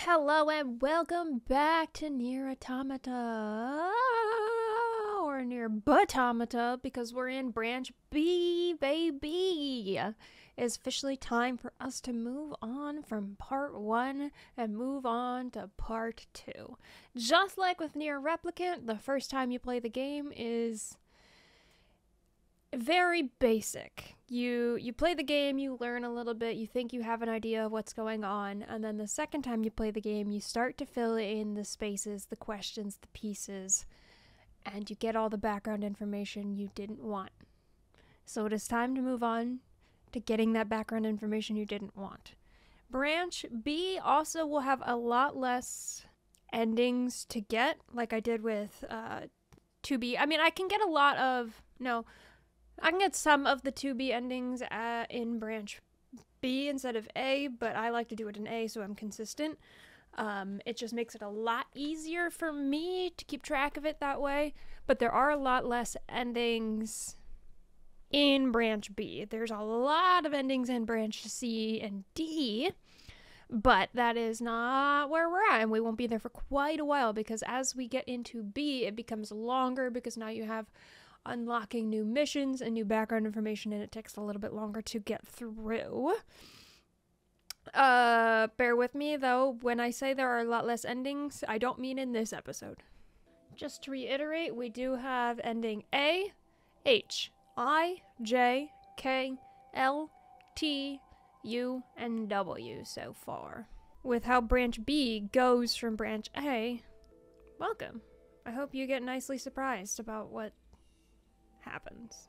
Hello and welcome back to NieR Automata, or NieR Automata, because we're in branch B, baby. It's officially time for us to move on from part 1 and move on to part 2. Just like with NieR Replicant, the first time you play the game is very basic. You play the game, you learn a little bit, you think you have an idea of what's going on, and then the second time you play the game, you start to fill in the spaces, the questions, the pieces, and you get all the background information you didn't want. So it is time to move on to getting that background information you didn't want. Branch B also will have a lot less endings to get, like I did with 2B. I mean, I can get a lot of... No, I can get some of the 2B endings in branch B instead of A, but I like to do it in A so I'm consistent. It just makes it a lot easier for me to keep track of it that way, but there are a lot less endings in branch B. There's a lot of endings in branch C and D, but that is not where we're at, and we won't be there for quite a while, because as we get into B, it becomes longer, because now you have unlocking new missions and new background information, and it takes a little bit longer to get through. Bear with me though, when I say there are a lot less endings, I don't mean in this episode. Just to reiterate, we do have ending A, H, I, J, K, L, T, U, and W so far. With how branch B goes from branch A, welcome. I hope you get nicely surprised about what happens.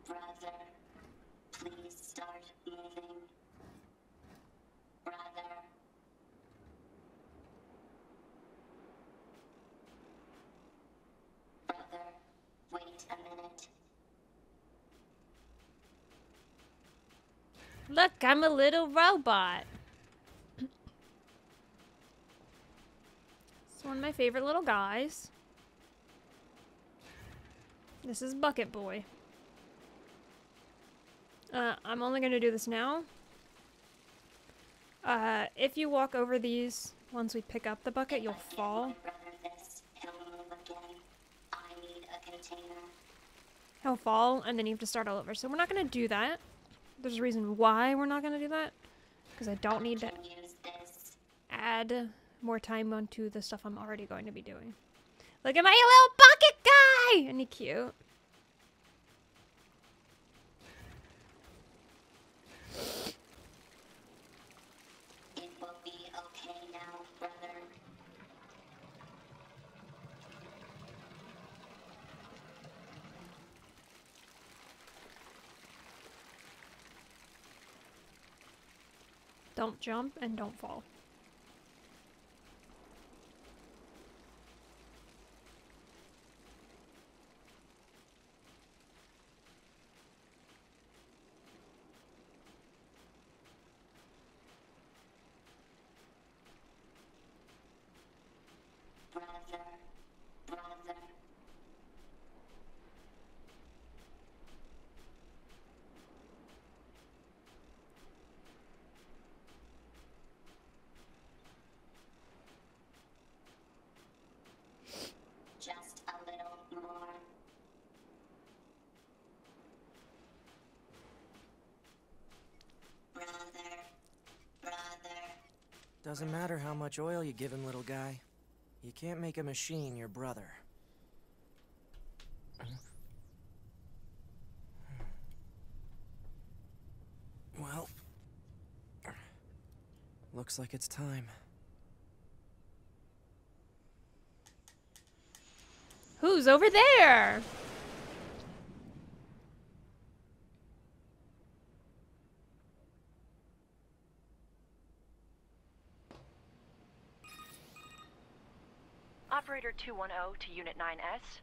Brother, please start moving. Brother. Brother, wait a minute. Look, I'm a little robot. It's one of my favorite little guys. This is Bucket Boy. I'm only going to do this now. If you walk over these, once we pick up the bucket, you'll fall. He'll fall, and then you have to start all over. So we're not going to do that. There's a reason why we're not going to do that. Because I don't need to add more time onto the stuff I'm already going to be doing. Look at my little bucket guy! Isn't he cute? It will be okay now, brother. Don't jump and don't fall. Brother. Just a little more. Brother. Doesn't matter how much oil you give him, little guy. You can't make a machine your brother. Well, looks like it's time. Who's over there? Operator 210 to Unit 9S.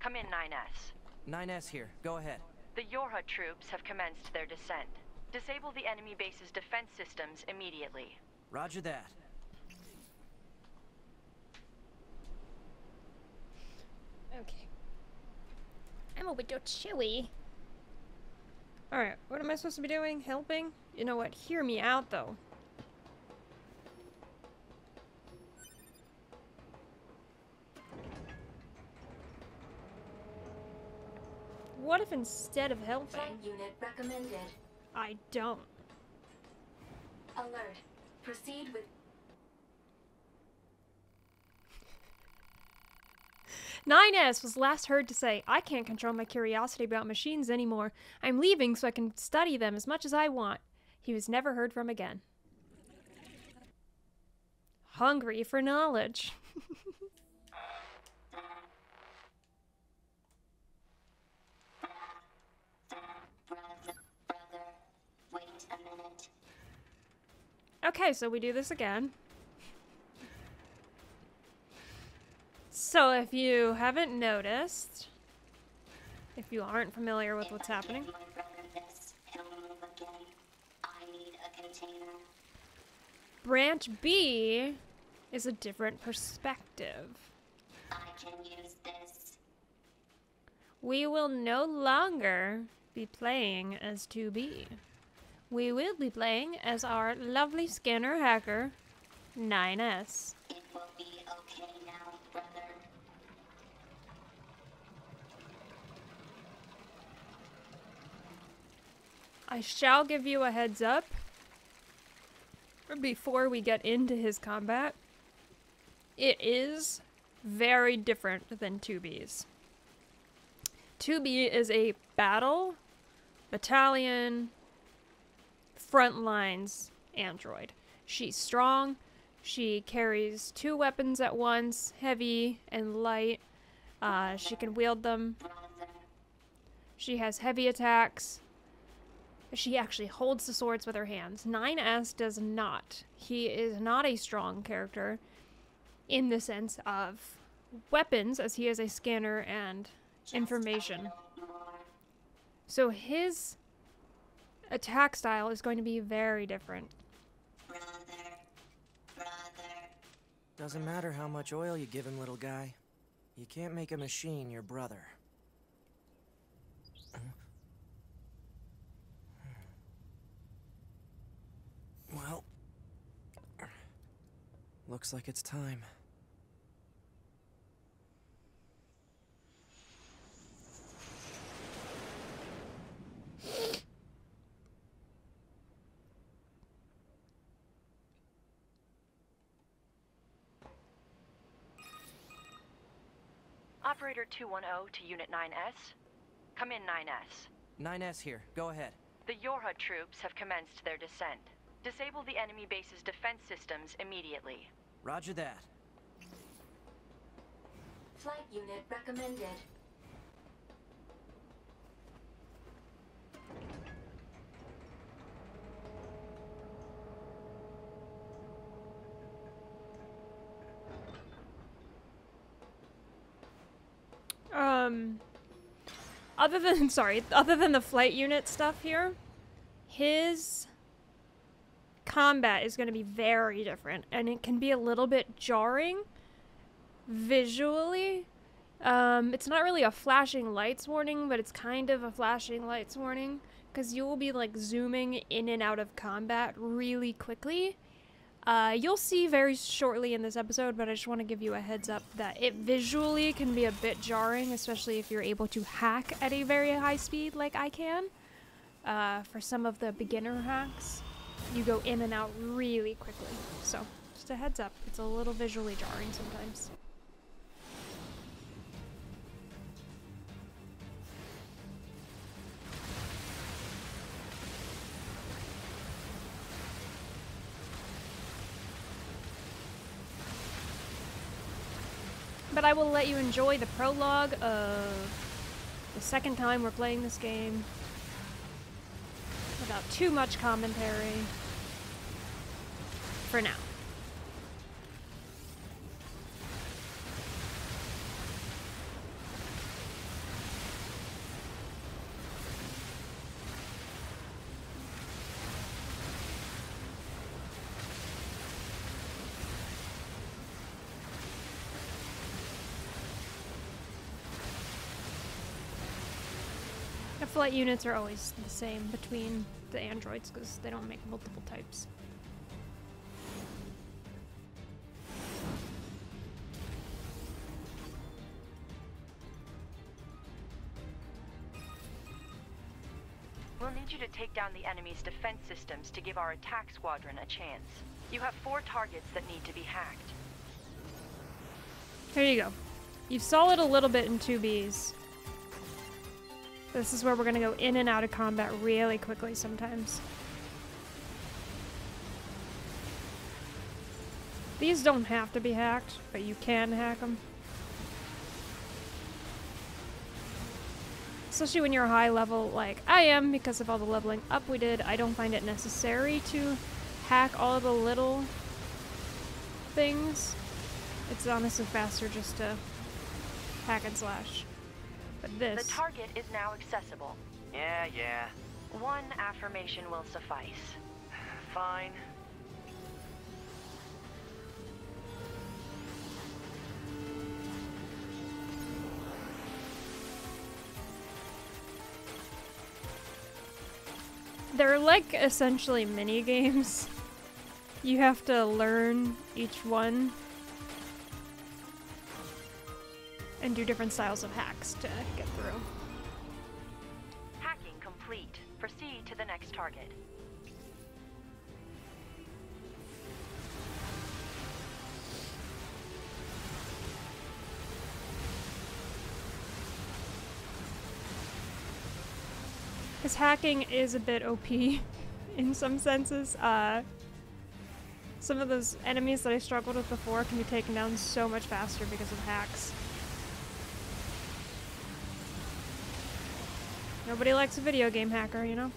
Come in, 9S. 9S here. Go ahead. The Yorha troops have commenced their descent. Disable the enemy base's defense systems immediately. Roger that. Okay. I'm a little chilly. Alright, what am I supposed to be doing? Helping? You know what? Hear me out, though. What if instead of helping, Flight unit recommended. I don't? Alert. Proceed with 9S was last heard to say, I can't control my curiosity about machines anymore. I'm leaving so I can study them as much as I want. He was never heard from again. Hungry for knowledge. brother. Wait a minute. Okay, so we do this again. So if you haven't noticed, if you aren't familiar with what's happening, Give my brother this. He'll move again. I need a container. branch B is a different perspective. I can use this. We will no longer be playing as 2B. We will be playing as our lovely scanner hacker, 9S. It will be okay now, brother. I shall give you a heads up before we get into his combat. It is very different than 2B's. 2B is a battle, battalion, front lines android. She's strong. She carries 2 weapons at once, heavy and light. She can wield them. She has heavy attacks. She actually holds the swords with her hands. 9S does not. He is not a strong character in the sense of weapons, as he is a scanner and information. So his attack style is going to be very different. Brother. Doesn't matter how much oil you give him, little guy. You can't make a machine your brother. Well, looks like it's time. Operator 210 to Unit 9S. Come in, 9S. 9S here. Go ahead. The Yorha troops have commenced their descent. Disable the enemy base's defense systems immediately. Roger that. Flight unit recommended. Other than the flight unit stuff here, his combat is going to be very different, and it can be a little bit jarring visually. It's not really a flashing lights warning, but it's kind of a flashing lights warning, because you will be like zooming in and out of combat really quickly. You'll see very shortly in this episode, but I just want to give you a heads up that it visually can be a bit jarring, especially if you're able to hack at a very high speed like I can. For some of the beginner hacks, you go in and out really quickly. So, just a heads up, it's a little visually jarring sometimes. But I will let you enjoy the prologue of the second time we're playing this game without too much commentary for now. The flight units are always the same between the androids because they don't make multiple types. We'll need you to take down the enemy's defense systems to give our attack squadron a chance. You have 4 targets that need to be hacked. Here you go. You've saw it a little bit in 2Bs. This is where we're gonna go in and out of combat really quickly sometimes. These don't have to be hacked, but you can hack them. Especially when you're high level like I am, because of all the leveling up we did, I don't find it necessary to hack all of the little things. It's honestly faster just to hack and slash. But this... The target is now accessible. Yeah. 1 affirmation will suffice. Fine. They're like essentially mini games. You have to learn each one and do different styles of hacks to get through. Hacking complete. Proceed to the next target. Because hacking is a bit OP in some senses. Some of those enemies that I struggled with before can be taken down so much faster because of hacks. Nobody likes a video game hacker, you know?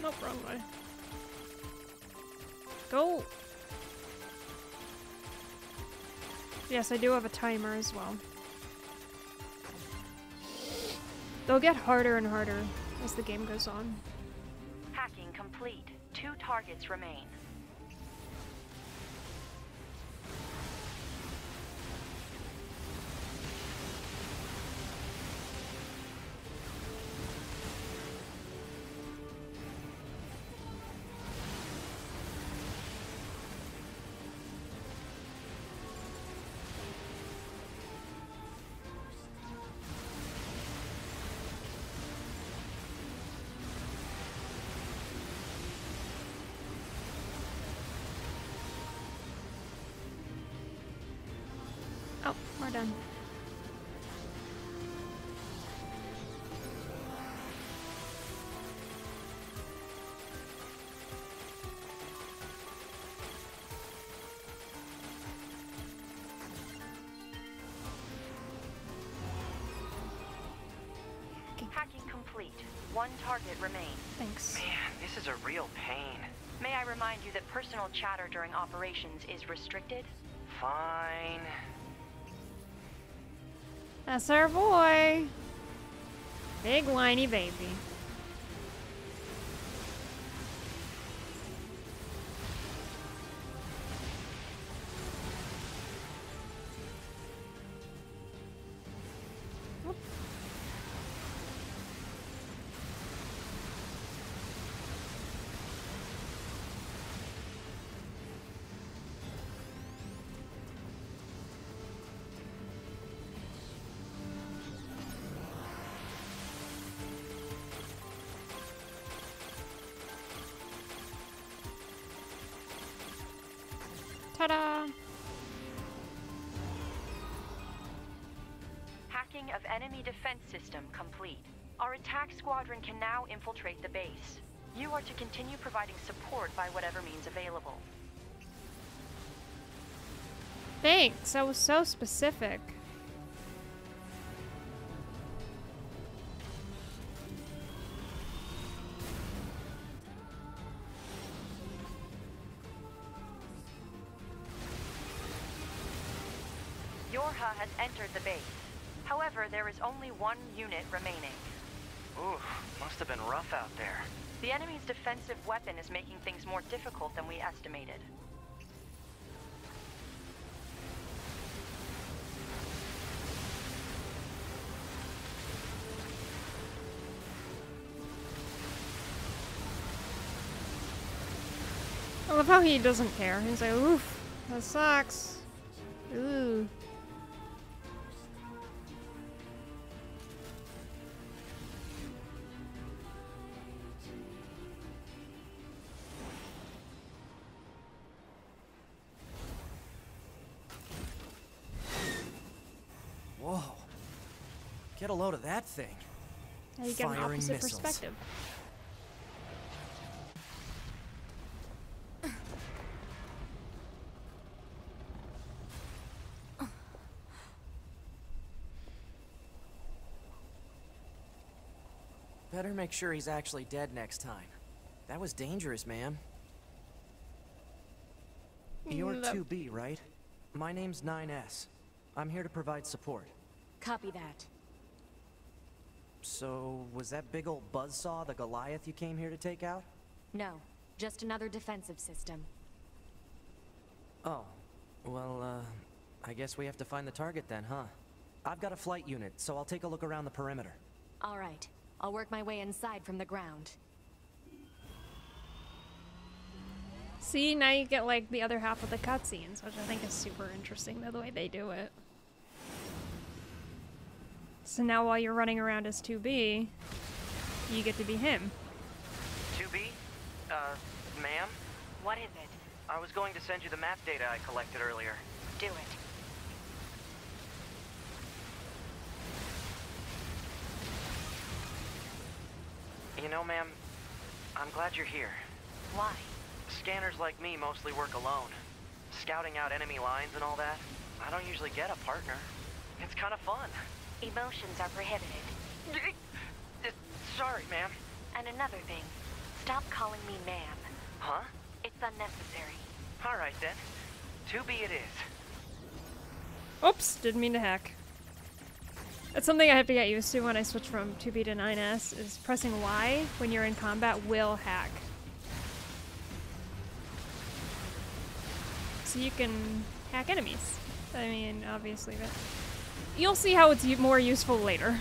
Nope, wrong way. Go! Yes, I do have a timer as well. They'll get harder and harder as the game goes on. Hacking complete. 2 targets remain. Oh, we're done. Hacking complete. 1 target remains. Thanks. Man, this is a real pain. May I remind you that personal chatter during operations is restricted? Fine. That's our boy. Big whiny baby. Whoop. Ta-da! Hacking of enemy defense system complete. Our attack squadron can now infiltrate the base. You are to continue providing support by whatever means available. Thanks, that was so specific. Yorha has entered the base. However, there is only one unit remaining. Ooh, must have been rough out there. The enemy's defensive weapon is making things more difficult than we estimated. I love how he doesn't care. He's like, oof, that sucks. Ooh. Whoa. Get a load of that thing. Now you get an Firing opposite missiles. perspective. Better make sure he's actually dead next time. That was dangerous, man. You're 2B, right? My name's 9S. I'm here to provide support. Copy that. So, was that big old buzzsaw the Goliath you came here to take out? No, just another defensive system. Oh, well, I guess we have to find the target then, huh? I've got a flight unit, so I'll take a look around the perimeter. All right, I'll work my way inside from the ground. See, now you get like the other half of the cutscenes, which I think is super interesting, the way they do it. So now while you're running around as 2B, you get to be him. 2B? Ma'am? What is it? I was going to send you the map data I collected earlier. Do it. You know, ma'am, I'm glad you're here. Why? Scanners like me mostly work alone. Scouting out enemy lines and all that, I don't usually get a partner. It's kind of fun. Emotions are prohibited. Sorry, ma'am. And another thing, stop calling me ma'am. Huh? It's unnecessary. All right, then. 2B it is. Oops, didn't mean to hack. That's something I have to get used to when I switch from 2B to 9S, is pressing Y when you're in combat will hack. So you can hack enemies. I mean, obviously, but you'll see how it's more useful later.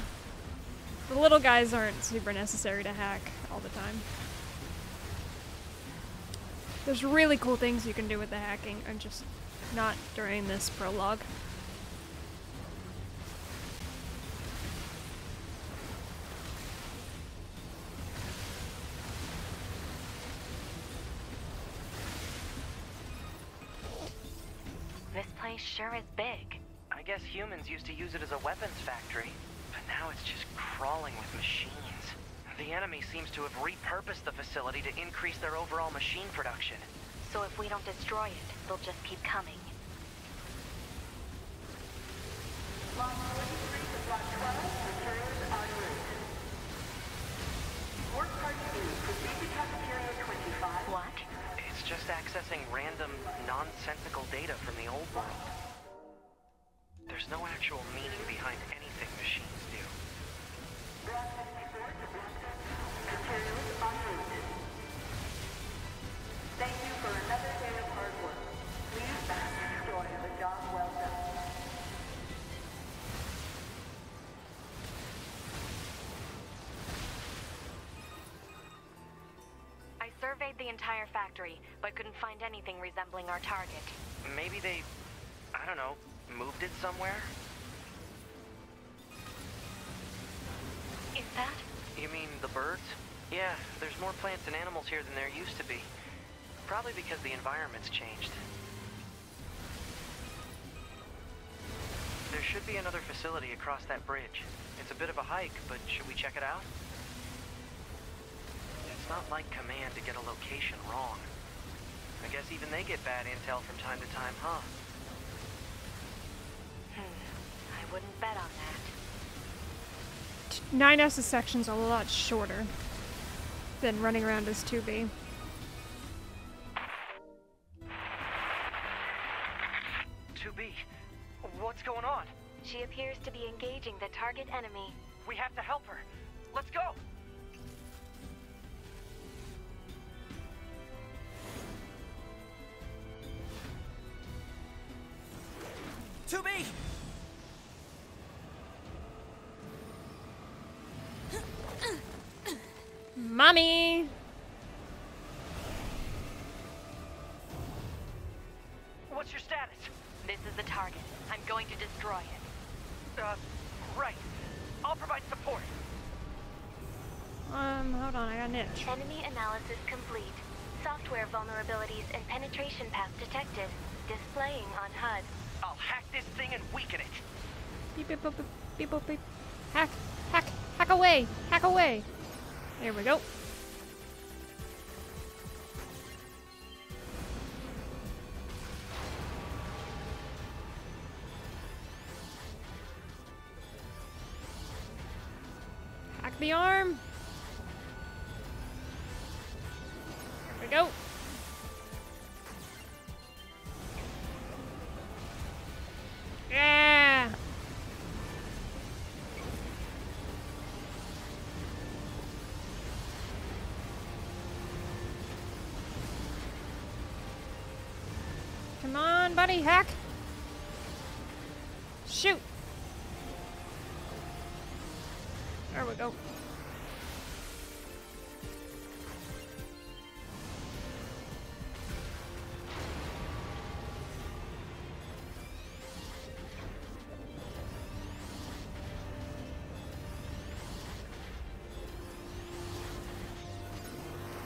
The little guys aren't super necessary to hack all the time. There's really cool things you can do with the hacking, and just not during this prologue. This place sure is big. I guess humans used to use it as a weapons factory, but now it's just crawling with machines. The enemy seems to have repurposed the facility to increase their overall machine production. So if we don't destroy it, they'll just keep coming. What? It's just accessing random, nonsensical data from the old world. There's no actual meaning behind anything machines do. Thank you for another day of hard work. Please back the destroyer a job well done. I surveyed the entire factory, but couldn't find anything resembling our target. Maybe they, I don't know, moved it somewhere? Is that? You mean the birds? Yeah, there's more plants and animals here than there used to be. Probably because the environment's changed. There should be another facility across that bridge. It's a bit of a hike, but should we check it out? It's not like Command to get a location wrong. I guess even they get bad intel from time to time, huh? I wouldn't bet on that. 9S's section's a lot shorter than running around as 2B. What's going on? She appears to be engaging the target enemy. We have to help her. Let's go! To me! Mommy! What's your status? This is the target. I'm going to destroy it. Right. I'll provide support. Hold on, I got an itch. Enemy analysis complete. Software vulnerabilities and penetration paths detected. Displaying on HUD. I'll hack this thing and weaken it. Beep, beep, beep, beep, beep, beep, beep. Hack, hack, hack away, hack away. There we go. Hack the arm. There we go. Yeah. Come on, buddy, hack. Shoot. There we go.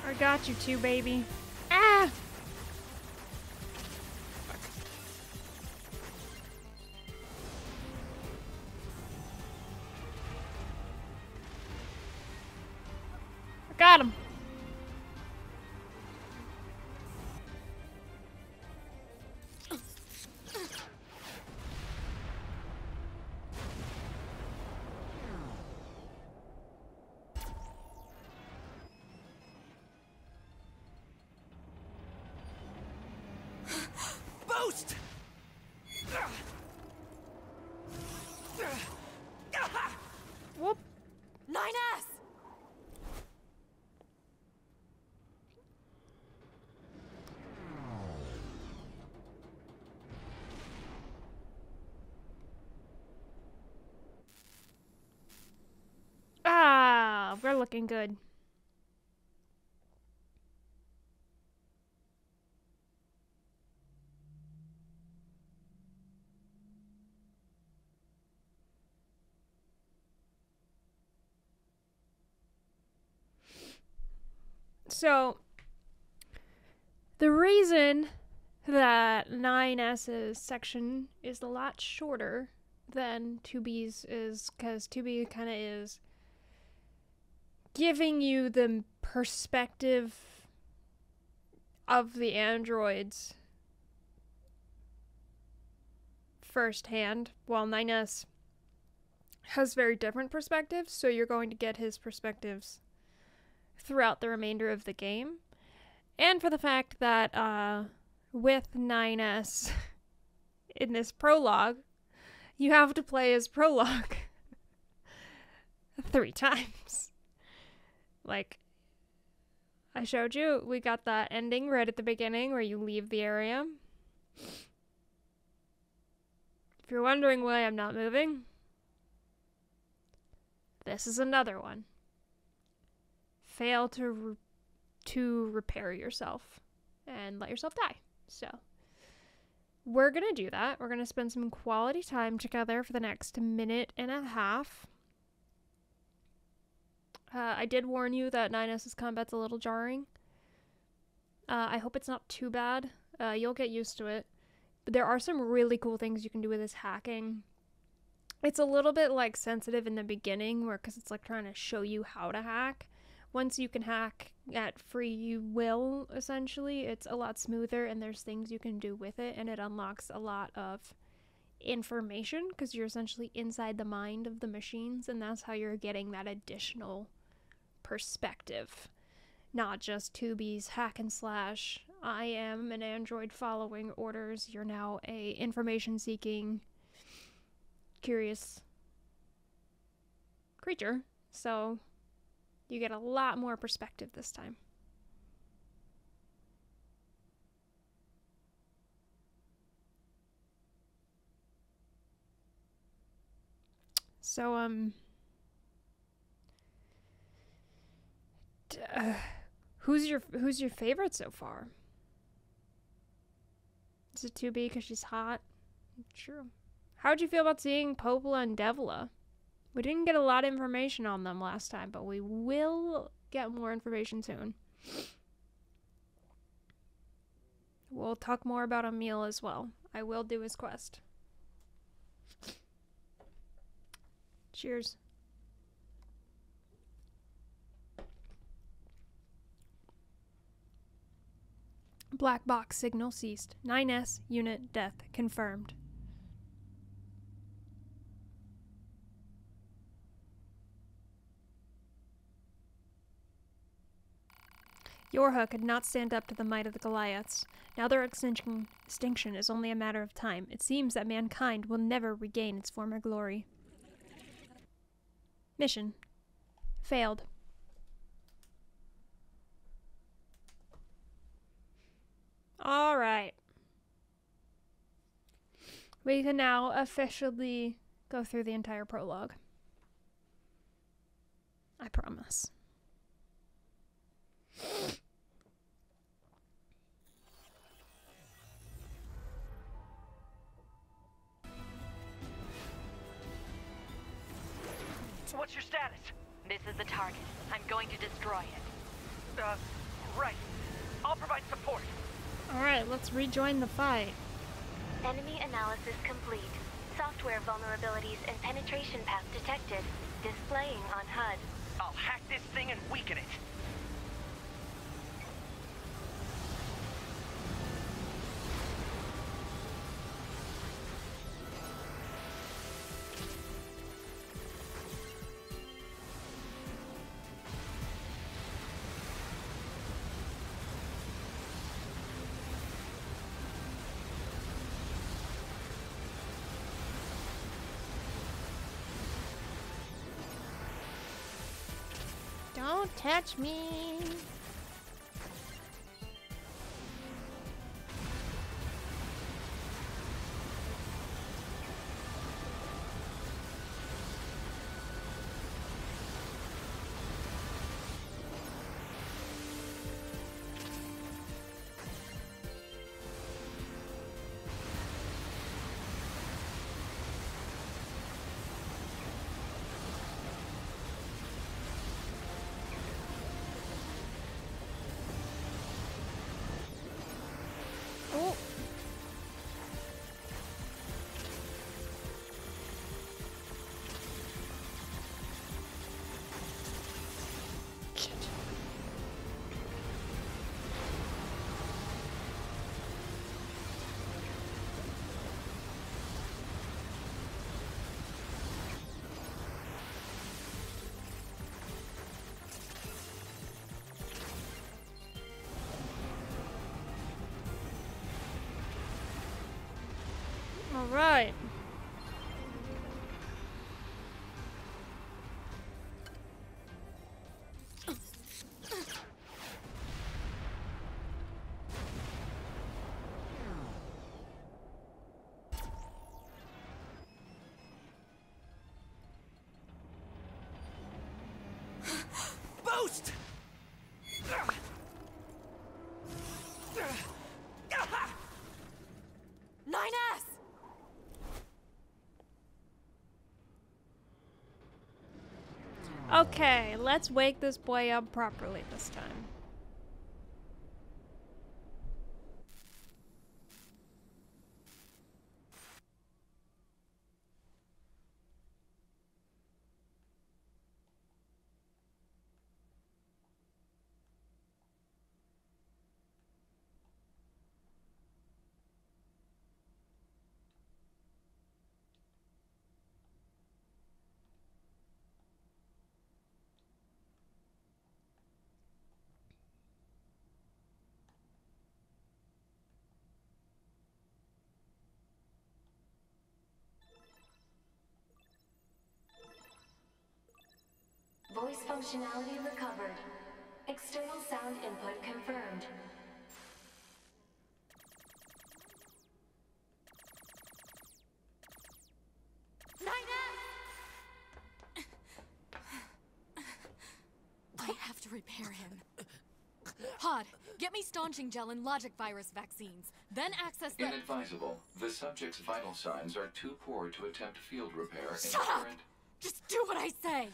I got you too, baby. Ah! I got him. Boost! Whoop. 9S! Ah, we're looking good. So, the reason that 9S's section is a lot shorter than 2B's is because 2B kind of is giving you the perspective of the androids firsthand, while 9S has very different perspectives, so you're going to get his perspectives throughout the remainder of the game. And for the fact that with 9S in this prologue, you have to play his prologue 3 times. Like I showed you, we got that ending right at the beginning where you leave the area. If you're wondering why I'm not moving, this is another one. Fail to repair yourself and let yourself die. So we're gonna do that. We're gonna spend some quality time together for the next minute and a half. I did warn you that 9S's combat's a little jarring. I hope it's not too bad. You'll get used to it. But there are some really cool things you can do with his hacking. It's a little bit like sensitive in the beginning, because it's like trying to show you how to hack. Once you can hack at free will, essentially, it's a lot smoother, and there's things you can do with it, and it unlocks a lot of information, because you're essentially inside the mind of the machines, and that's how you're getting that additional perspective. Not just 2B's hack and slash, I am an android following orders, you're now a information seeking curious creature, so you get a lot more perspective this time. So, who's your favorite so far? Is it 2B because she's hot? True. How'd you feel about seeing Popola and Devla? We didn't get a lot of information on them last time, but we will get more information soon. We'll talk more about Emil as well. I will do his quest. Cheers. Black box signal ceased. 9S unit death confirmed. Yorha could not stand up to the might of the Goliaths. Now their extinction is only a matter of time. It seems that mankind will never regain its former glory. Mission. Failed. Alright. We can now officially go through the entire prologue. I promise. What's your status? This is the target. I'm going to destroy it. Right. I'll provide support. Alright, let's rejoin the fight. Enemy analysis complete. Software vulnerabilities and penetration path detected. Displaying on HUD. I'll hack this thing and weaken it. Don't touch me. Oh. Shit. All right. Boost! 9S! Okay, let's wake this boy up properly this time. functionality recovered. External sound input confirmed. I have to repair him. Pod, get me staunching gel and logic virus vaccines. Then access the— Inadvisable. The subject's vital signs are too poor to attempt field repair in Shut up! current... Just do what I say!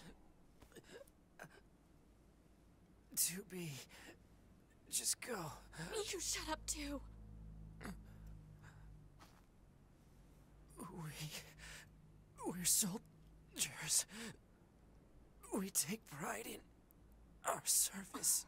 2B. Just go. You shut up too. We're soldiers. We take pride in our service.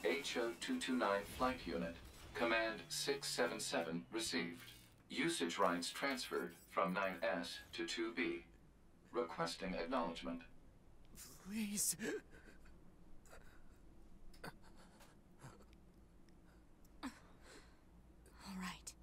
HO-229 Flight Unit. Command 677 received. Usage rights transferred from 9S to 2B. Requesting acknowledgement. Please. All right.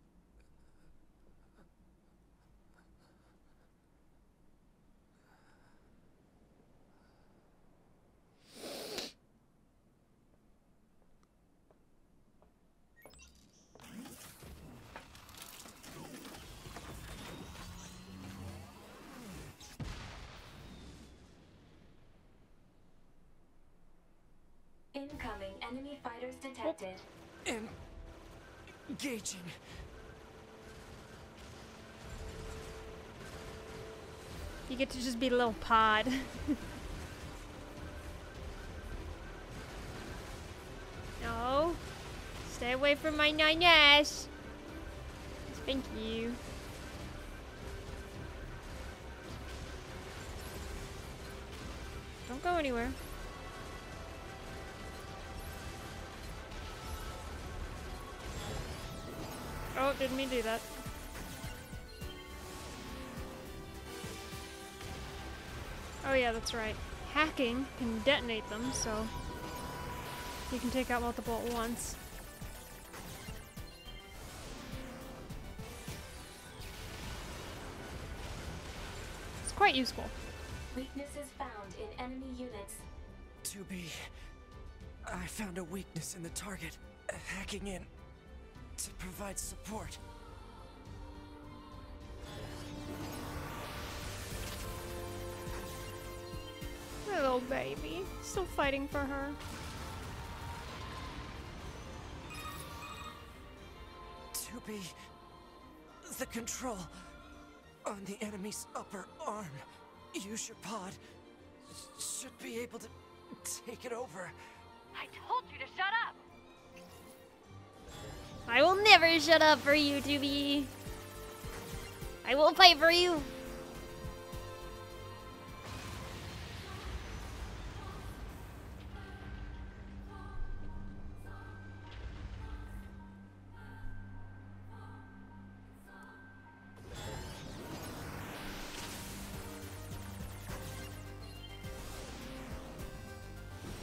Incoming enemy fighters detected. Engaging. You get to just be a little pod. No. Stay away from my 9S. Thank you. Don't go anywhere. Oh, didn't mean to do that. Oh yeah, that's right. Hacking can detonate them, so you can take out multiple at once. It's quite useful. Weaknesses found in enemy units. 2B. I found a weakness in the target. Hacking in to provide support. Little baby. Still fighting for her. 2B. The control on the enemy's upper arm. Use your pod. Should be able to take it over. I told you to shut up! I will never shut up for you, 2B. I will fight for you.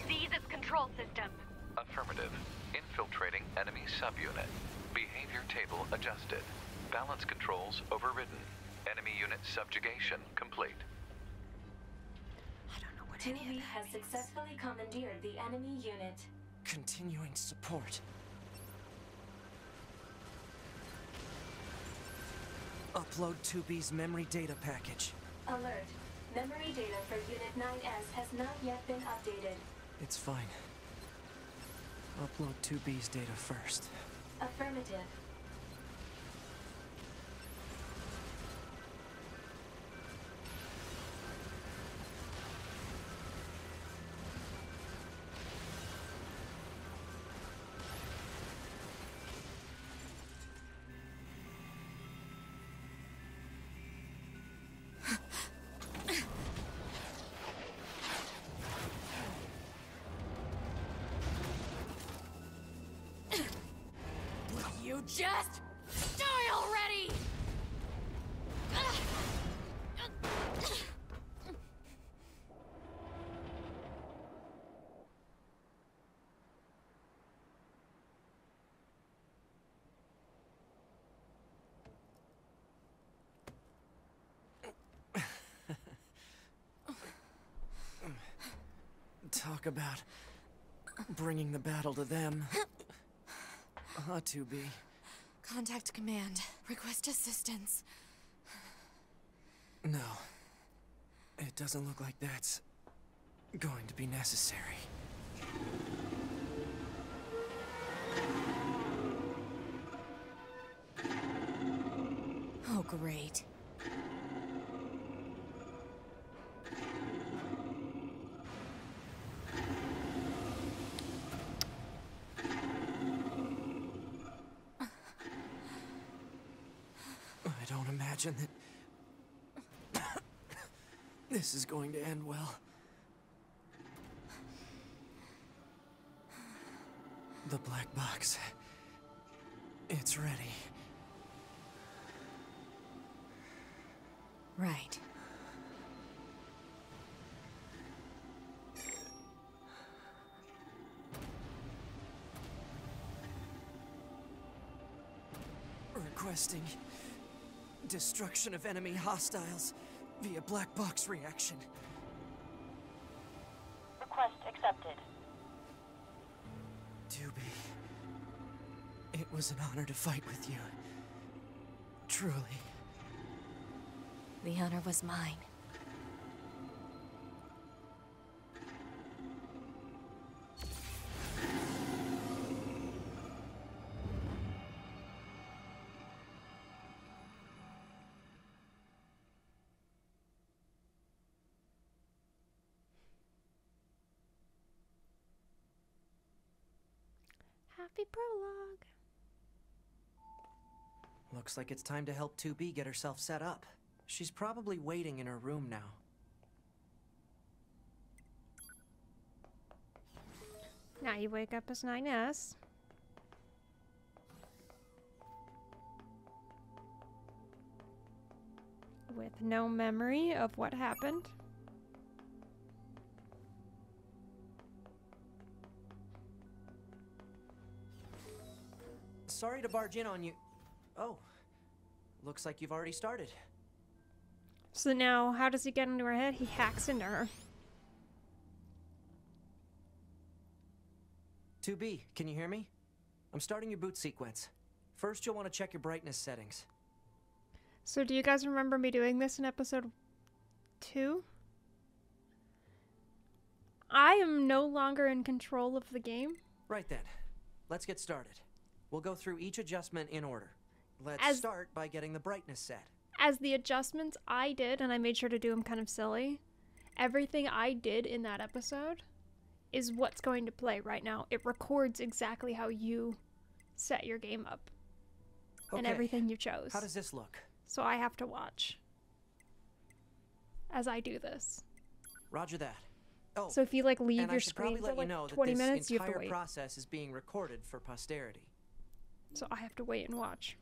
Seize its control system. Affirmative. Infiltrating enemy subunit. Behavior table adjusted. Balance controls overridden. Enemy unit subjugation complete. I don't know what 2B has successfully commandeered the enemy unit. Continuing support. Upload 2B's memory data package. Alert. Memory data for Unit 9S has not yet been updated. It's fine. Upload 2B's data first. Affirmative. You just die already! Talk about bringing the battle to them. 2B. Contact command. Request assistance. No. It doesn't look like that's going to be necessary. Oh, great. I don't imagine that this is going to end well. The black box. It's ready. Right. Requesting destruction of enemy hostiles via black box reaction. Request accepted. 2B. It was an honor to fight with you. Truly. The honor was mine. Happy prologue. Looks like it's time to help 2B get herself set up. She's probably waiting in her room now. Now you wake up as 9S. With no memory of what happened. Sorry to barge in on you. Oh, looks like you've already started. So now, how does he get into her head? He hacks into her. 2B, can you hear me? I'm starting your boot sequence. First, you'll want to check your brightness settings. So do you guys remember me doing this in episode 2? I am no longer in control of the game. Right then, let's get started. We'll go through each adjustment in order. Let's start by getting the brightness set. As the adjustments I did, and I made sure to do them kind of silly, everything I did in that episode is what's going to play right now. It records exactly how you set your game up. Okay. And everything you chose. How does this look? So I have to watch as I do this. Roger that. Oh, so if you like leave and your I should screen probably for let like you know 20 that this minutes, you have to entire wait. process is being recorded for posterity. So I have to wait and watch.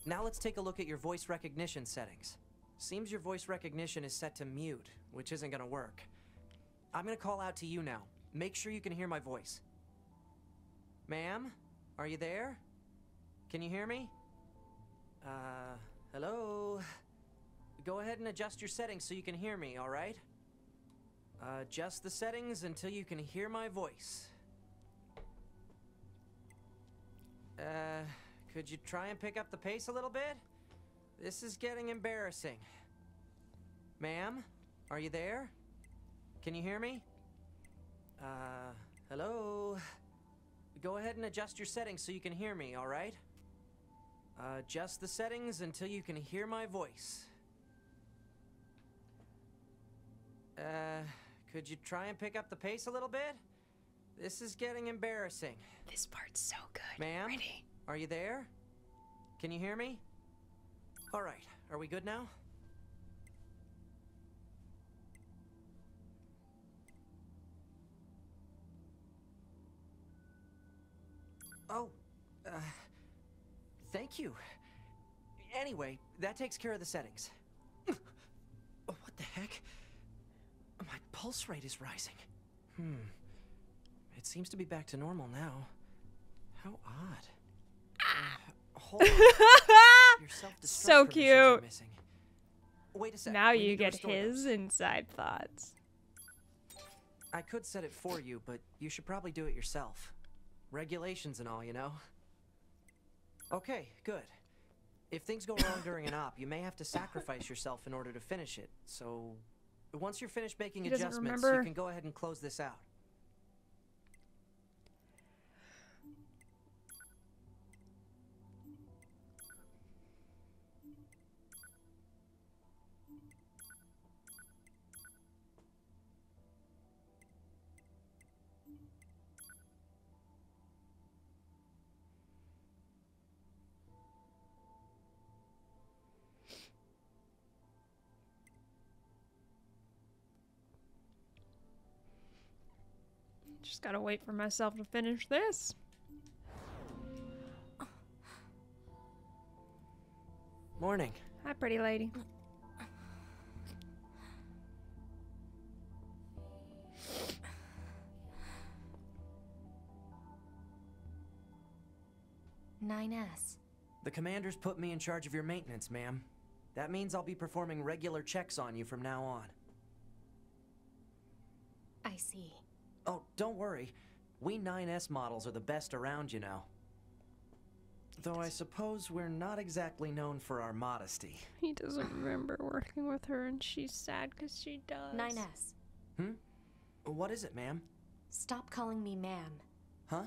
Now let's take a look at your voice recognition settings. Seems your voice recognition is set to mute, which isn't gonna work. I'm gonna call out to you now. Make sure you can hear my voice. Ma'am, are you there? Can you hear me? Hello? Go ahead and adjust your settings so you can hear me, alright? Adjust the settings until you can hear my voice. Could you try and pick up the pace a little bit? This is getting embarrassing. Ma'am, are you there? Can you hear me? Hello? Go ahead and adjust your settings so you can hear me, alright? Adjust the settings until you can hear my voice. Could you try and pick up the pace a little bit? This is getting embarrassing. This part's so good. Ma'am, Ready? are you there? Can you hear me? Alright, are we good now? Oh, thank you. Anyway, that takes care of the settings. Oh, what the heck? My pulse rate is rising. It seems to be back to normal now. How odd. Hold on. Your self-destruct So permissions are cute. missing. Wait a sec. Now we you need to get restore his those. inside thoughts. I could set it for you, but you should probably do it yourself. Regulations and all, you know? Okay, good. If things go wrong during an op, you may have to sacrifice yourself in order to finish it. So, once you're finished making adjustments, you can go ahead and close this out. Just gotta wait for myself to finish this. Morning. Hi, pretty lady. NieR. The commander's put me in charge of your maintenance, ma'am. That means I'll be performing regular checks on you from now on. I see. Oh, don't worry. We 9S models are the best around, you know. Though I suppose we're not exactly known for our modesty. He doesn't remember working with her, and she's sad because she does. NieR. What is it, ma'am? Stop calling me ma'am. Huh?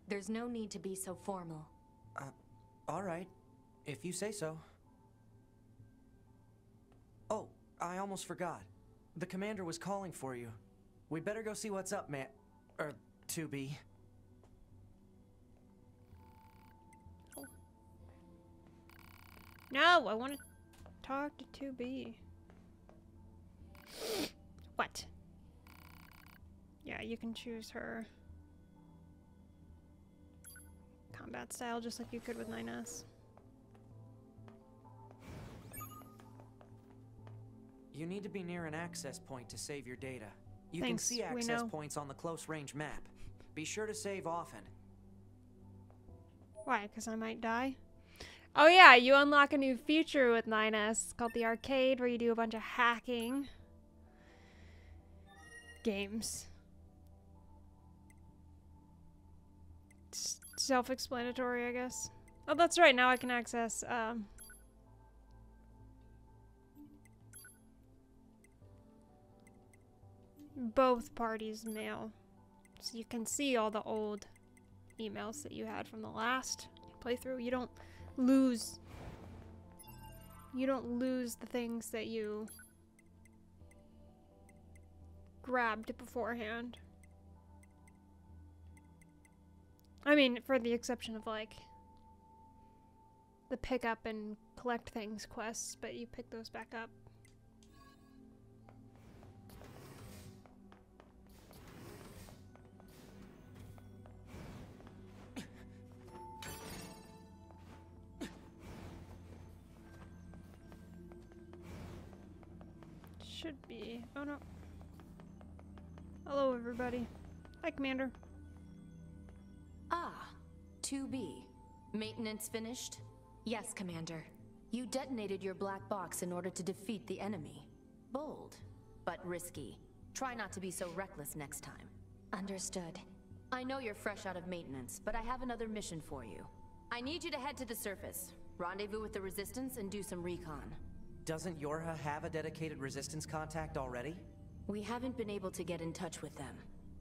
There's no need to be so formal. Alright. If you say so. Oh, I almost forgot. The commander was calling for you. We'd better go see what's up, 2B. No, I want to talk to 2B. What? Yeah, you can choose her combat style just like you could with 9S. You need to be near an access point to save your data. You Thanks, can see access points on the close range map. Be sure to save often. Why? Because I might die? Oh yeah, you unlock a new feature with 9S called the Arcade, where you do a bunch of hacking games. It's self-explanatory, I guess. Oh, that's right, now I can access, both parties' mail. So you can see all the old emails that you had from the last playthrough. You don't lose the things that you grabbed beforehand. I mean, for the exception of like the pick up and collect things quests, but you pick those back up. Should be. Oh no. Hello, everybody. Hi, Commander. Ah, 2B. Maintenance finished? Yes, Commander. You detonated your black box in order to defeat the enemy. Bold, but risky. Try not to be so reckless next time. Understood. I know you're fresh out of maintenance, but I have another mission for you. I need you to head to the surface, rendezvous with the Resistance, and do some recon. Doesn't Yorha have a dedicated Resistance contact already? We haven't been able to get in touch with them,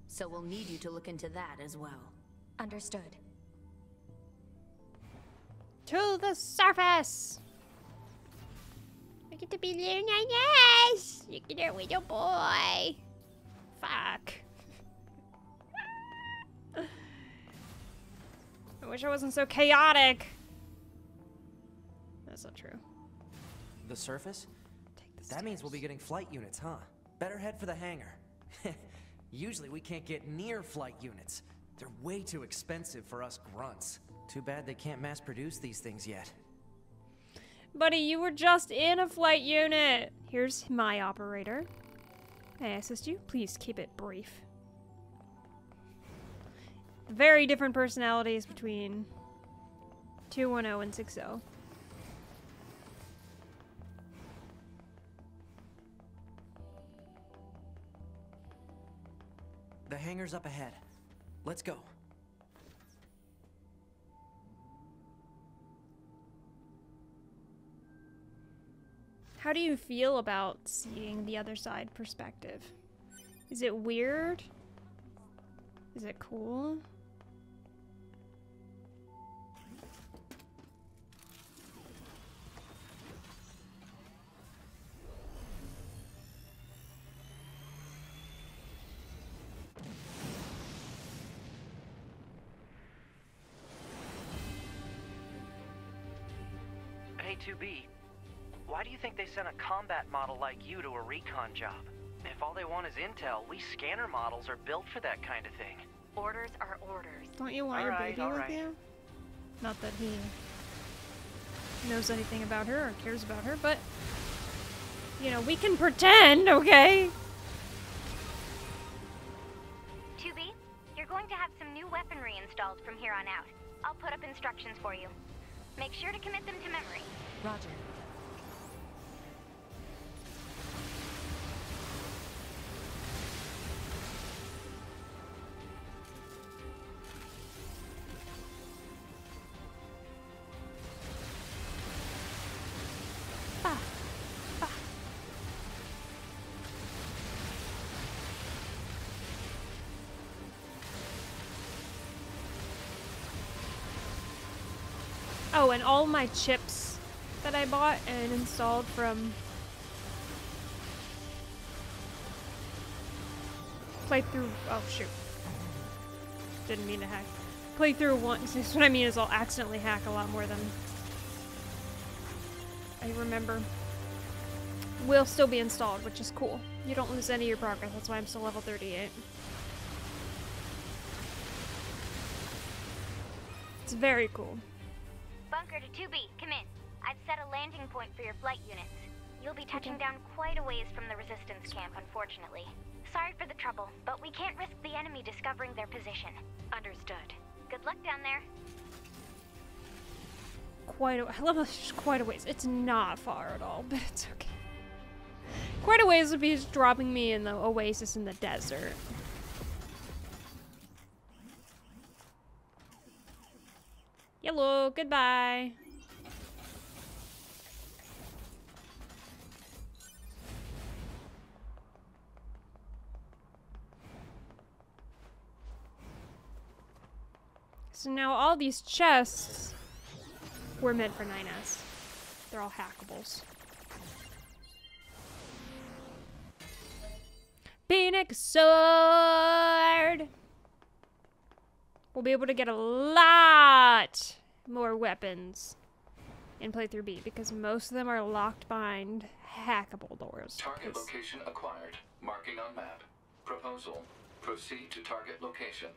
so we'll need you to look into that as well. Understood. To the surface! I get to be there, nice! You get there with your boy! Fuck. I wish I wasn't so chaotic. That's not true. The surface? Take the That means we'll be getting flight units, huh? Better head for the hangar. Usually we can't get near flight units. They're way too expensive for us grunts. Too bad they can't mass produce these things yet. Buddy, you were just in a flight unit. Here's my operator. May I assist you? Please keep it brief. Very different personalities between 210 and 60. The hangar's up ahead. Let's go. How do you feel about seeing the other side perspective? Is it weird? Is it cool? Hey, 2B. Why do you think they sent a combat model like you to a recon job? If all they want is intel, we scanner models are built for that kind of thing. Orders are orders. Don't you want your baby with you? Not that he knows anything about her or cares about her, but you know, we can pretend, okay? 2B, you're going to have some new weaponry installed from here on out. I'll put up instructions for you. Make sure to commit them to memory. Roger. Oh, and all my chips that I bought and installed from playthrough. Oh shoot! Didn't mean to hack. Playthrough one. That's what I mean is I'll accidentally hack a lot more than I remember. Will still be installed, which is cool. You don't lose any of your progress. That's why I'm still level 38. It's very cool. Bunker to 2B, come in. I've set a landing point for your flight units. You'll be touching down quite a ways from the resistance camp, unfortunately. Sorry for the trouble, but we can't risk the enemy discovering their position. Understood. Good luck down there. I love it's quite a ways. It's not far at all, but it's okay. Quite a ways would be just dropping me in the oasis in the desert. Hello, goodbye. So now all these chests were meant for 9S. They're all hackables. Phoenix sword! We'll be able to get a lot more weapons in playthrough B because most of them are locked behind hackable doors. Target location acquired. Marking on map. Proposal. Proceed to target location.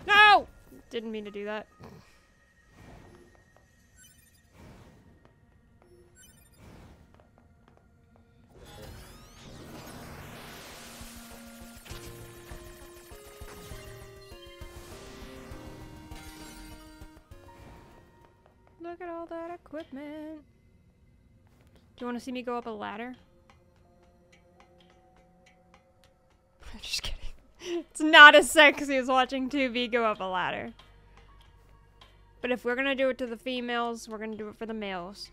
No! Didn't mean to do that. Look at all that equipment. Do you want to see me go up a ladder? I'm just kidding. It's not as sexy as watching 2B go up a ladder. But if we're gonna do it to the females, we're gonna do it for the males.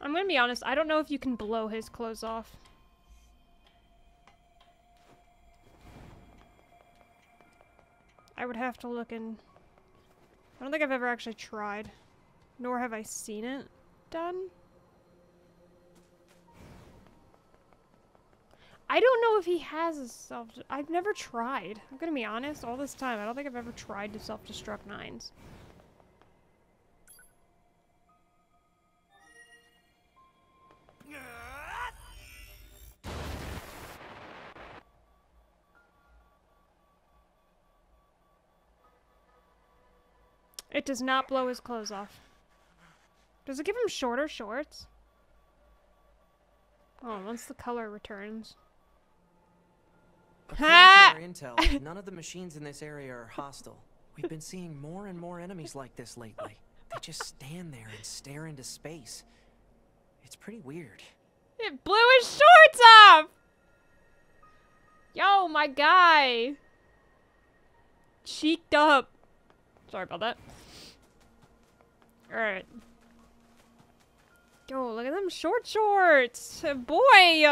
I'm gonna be honest, I don't know if you can blow his clothes off. I would have to look in. I don't think I've ever actually tried, nor have I seen it done. I don't know if he has a I've never tried. I'm gonna be honest, all this time, I don't think I've ever tried to self-destruct 9s. It does not blow his clothes off. Does it give him shorter shorts? Oh, once the color returns. According to our intel, none of the machines in this area are hostile. We've been seeing more and more enemies like this lately. They just stand there and stare into space. It's pretty weird. It blew his shorts off! Yo, my guy! Cheeked up. Sorry about that. Alright. Yo, look at them short shorts! Boy!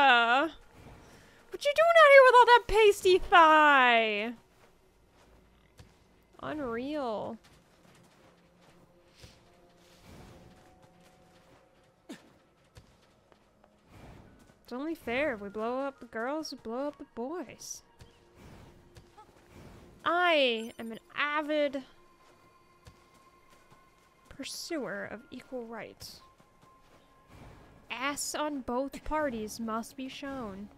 What you doing out here with all that pasty thigh? Unreal. It's only fair. If we blow up the girls, we blow up the boys. I am an avid pursuer of equal rights. Ass on both parties must be shown.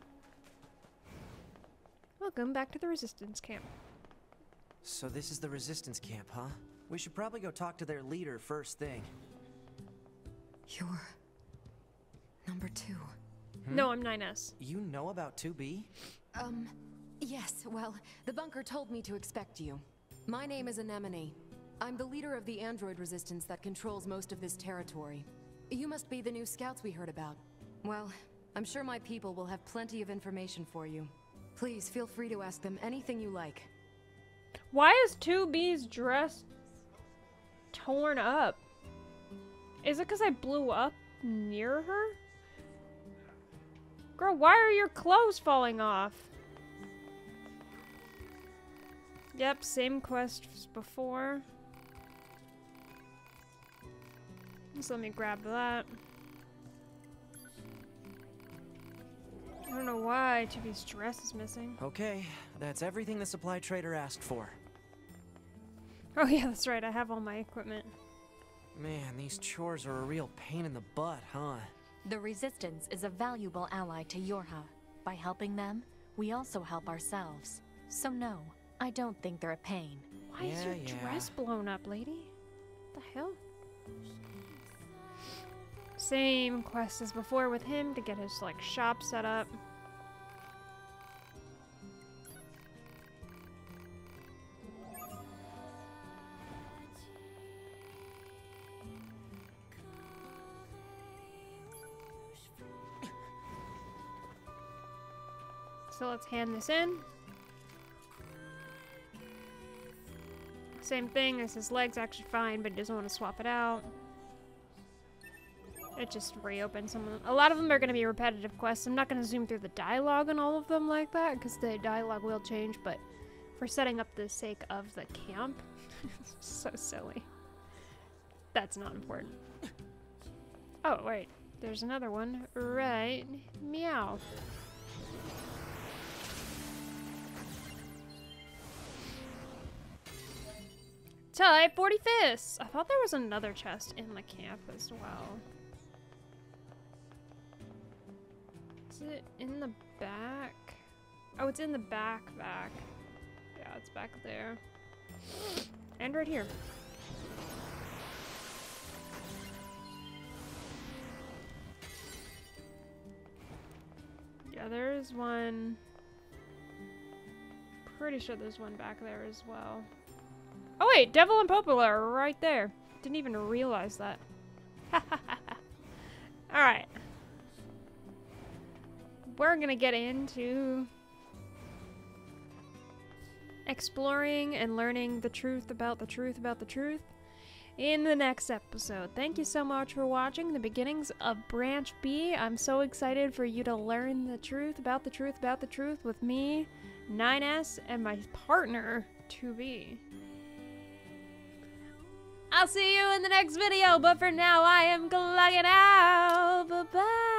Welcome back to the resistance camp. So this is the resistance camp, huh? We should probably go talk to their leader first thing. You're... number 2. No, I'm 9S. You know about 2B? Yes, well, the bunker told me to expect you. My name is Anemone. I'm the leader of the android resistance that controls most of this territory. You must be the new scouts we heard about. Well, I'm sure my people will have plenty of information for you. Please feel free to ask them anything you like. Why is 2B's dress torn up? Is it because I blew up near her? Girl, why are your clothes falling off? Yep, same quest as before. Just let me grab that. I don't know why 2B's dress is missing. Okay, that's everything the supply trader asked for. Oh yeah, that's right, I have all my equipment. Man, these chores are a real pain in the butt, huh? The Resistance is a valuable ally to Yorha. By helping them, we also help ourselves. So no, I don't think they're a pain. Why is your dress blown up, lady? What the hell? Same quest as before with him to get his, like, shop set up. So let's hand this in. Same thing as his leg's actually fine, but he doesn't want to swap it out. It just reopens some of them. A lot of them are going to be repetitive quests. I'm not going to zoom through the dialogue on all of them like that, because the dialogue will change, but for setting up the sake of the camp, it's so silly. That's not important. Oh, wait. There's another one. Right. Meow. Type 45th! I thought there was another chest in the camp as well. Is it in the back? Oh, it's in the back. Yeah, it's back there. And right here. Yeah, there is one. Pretty sure there's one back there as well. Oh wait, Devil and Popola are right there. Didn't even realize that. Alright. We're gonna get into exploring and learning the truth about the truth about the truth in the next episode. Thank you so much for watching the beginnings of Branch B. I'm so excited for you to learn the truth about the truth about the truth with me, 9S, and my partner, 2B. I'll see you in the next video, but for now I am clocking out. Bye-bye.